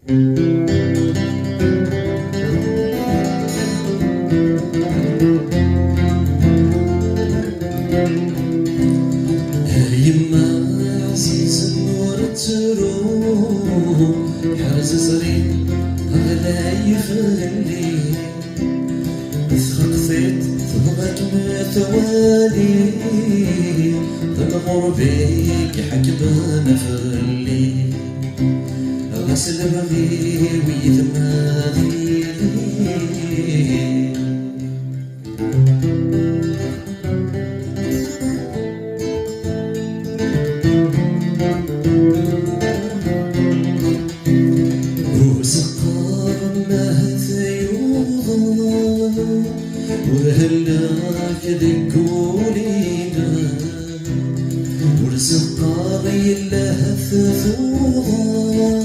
يما عزيز النور تروح حرز صغير غلا يفلي ثقفت تبغاك متوالي تنغر بيك حكبان فلي غسل بغي ويثمادي وهلاك ذكولينا ورزقاري اللهث ثوضا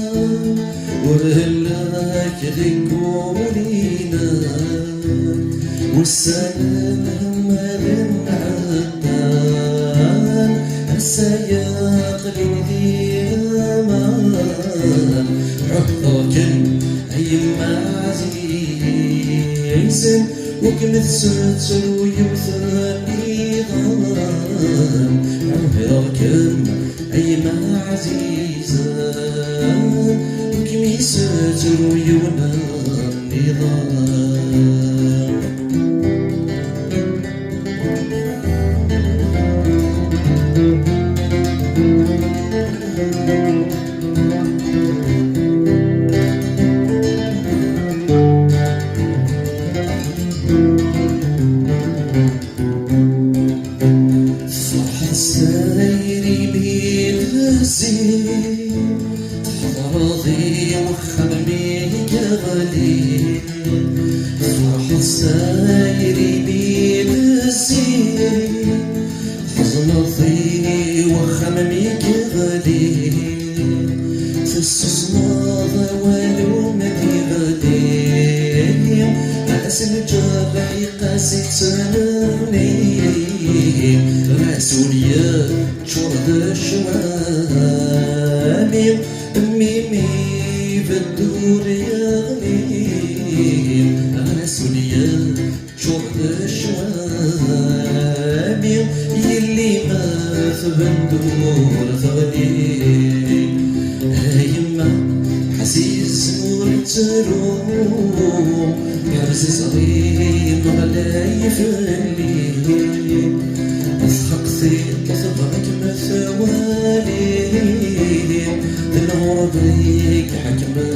وهلاك ذكولينا والسلام همال عدان السياق لذي امان عهدك أيما عزيز وكمث سلسل ويمثل نظام عمركم أيما عزيزة وكمث سلسل ويمثل نظام سايري بالزين تحضرضي وخمي قبلي فرح سايري بالزين حضرضي وخمي قبلي في السصماض ولو مدي غدي أس الجرح قاسي تنوني رسوليا شرد الشوامي ميمي بالدور يغلي رسوليا شرد الشوامي يلي ما في بالدور ثغلي يما حسيس نور تروح يرز صغير غلا يفلي أثقفي